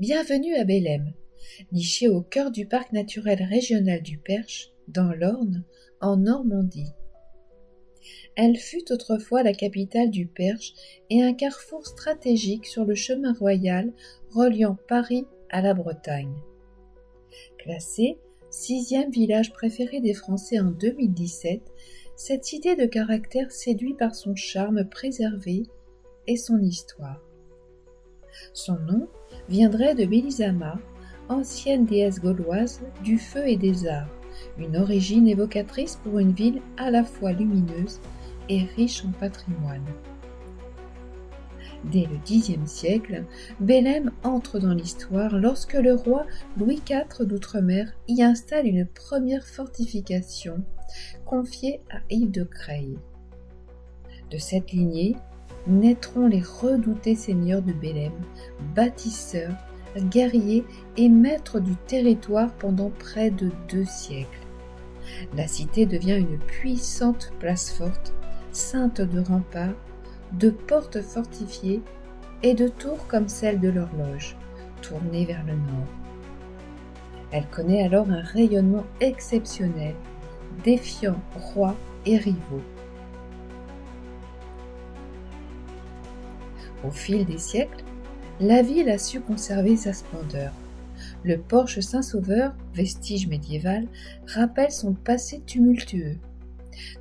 Bienvenue à Bellême, nichée au cœur du parc naturel régional du Perche, dans l'Orne, en Normandie. Elle fut autrefois la capitale du Perche et un carrefour stratégique sur le chemin royal reliant Paris à la Bretagne. Classée 6e village préféré des Français en 2017, cette cité de caractère séduit par son charme préservé et son histoire. Son nom viendrait de Belisama, ancienne déesse gauloise du feu et des arts, une origine évocatrice pour une ville à la fois lumineuse et riche en patrimoine. Dès le Xe siècle, Bellême entre dans l'histoire lorsque le roi Louis IV d'Outre-mer y installe une première fortification confiée à Yves de Creil. De cette lignée naîtront les redoutés seigneurs de Bellême, bâtisseurs, guerriers et maîtres du territoire pendant près de 2 siècles. La cité devient une puissante place forte, ceinte de remparts, de portes fortifiées et de tours comme celle de l'horloge, tournée vers le nord. Elle connaît alors un rayonnement exceptionnel, défiant rois et rivaux. Au fil des siècles, la ville a su conserver sa splendeur. Le porche Saint-Sauveur, vestige médiéval, rappelle son passé tumultueux,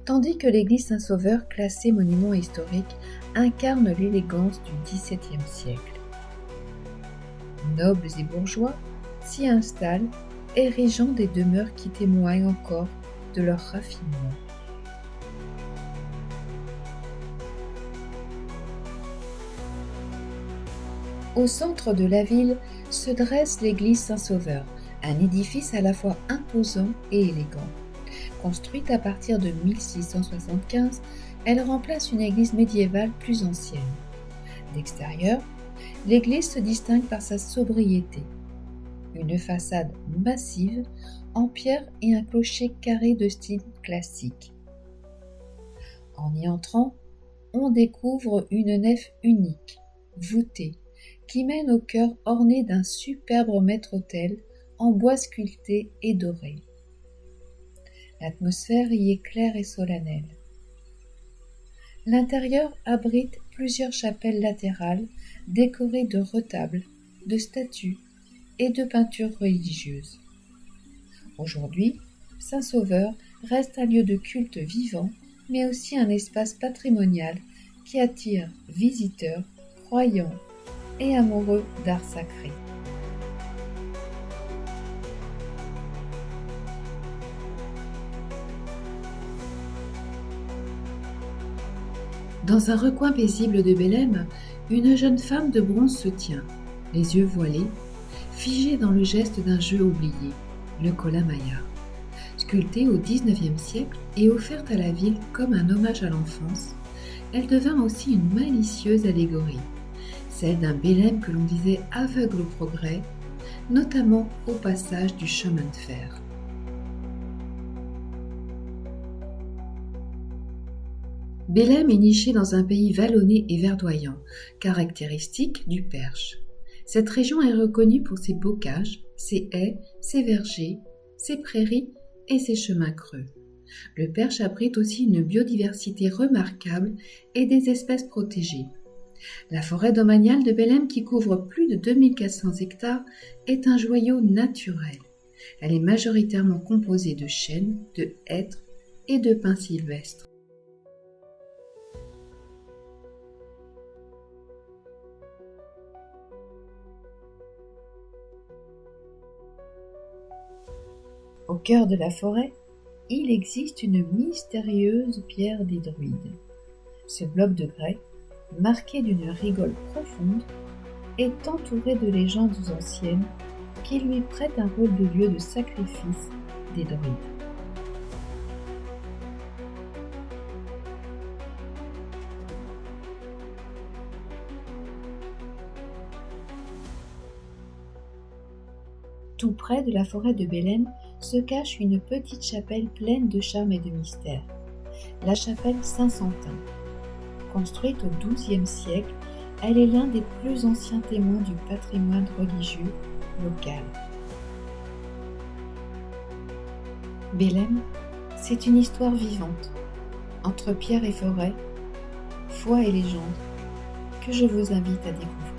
tandis que l'église Saint-Sauveur, classée monument historique, incarne l'élégance du XVIIe siècle. Nobles et bourgeois s'y installent, érigeant des demeures qui témoignent encore de leur raffinement. Au centre de la ville se dresse l'église Saint-Sauveur, un édifice à la fois imposant et élégant. Construite à partir de 1675, elle remplace une église médiévale plus ancienne. D'extérieur, l'église se distingue par sa sobriété. Une façade massive en pierre et un clocher carré de style classique. En y entrant, on découvre une nef unique, voûtée, qui mène au chœur orné d'un superbe maître-autel en bois sculpté et doré. L'atmosphère y est claire et solennelle. L'intérieur abrite plusieurs chapelles latérales décorées de retables, de statues et de peintures religieuses. Aujourd'hui, Saint-Sauveur reste un lieu de culte vivant, mais aussi un espace patrimonial qui attire visiteurs, croyants et amoureux d'art sacré. Dans un recoin paisible de Bellême, une jeune femme de bronze se tient, les yeux voilés, figée dans le geste d'un jeu oublié, le Kola-Maya. Sculptée au XIXe siècle et offerte à la ville comme un hommage à l'enfance, elle devint aussi une malicieuse allégorie, celle d'un Bellême que l'on disait aveugle au progrès, notamment au passage du chemin de fer. Bellême est nichée dans un pays vallonné et verdoyant, caractéristique du Perche. Cette région est reconnue pour ses bocages, ses haies, ses vergers, ses prairies et ses chemins creux. Le Perche abrite aussi une biodiversité remarquable et des espèces protégées. La forêt domaniale de Bellême, qui couvre plus de 2400 hectares, est un joyau naturel. Elle est majoritairement composée de chênes, de hêtres et de pins sylvestres. Au cœur de la forêt, il existe une mystérieuse pierre des druides. Ce bloc de grès, marqué d'une rigole profonde, est entouré de légendes anciennes qui lui prêtent un rôle de lieu de sacrifice des druides. Tout près de la forêt de Bellême se cache une petite chapelle pleine de charme et de mystère, la chapelle Saint-Santin. Construite au XIIe siècle, Elle est l'un des plus anciens témoins du patrimoine religieux local. Bélem, c'est une histoire vivante, entre pierre et forêt, foi et légende, que je vous invite à découvrir.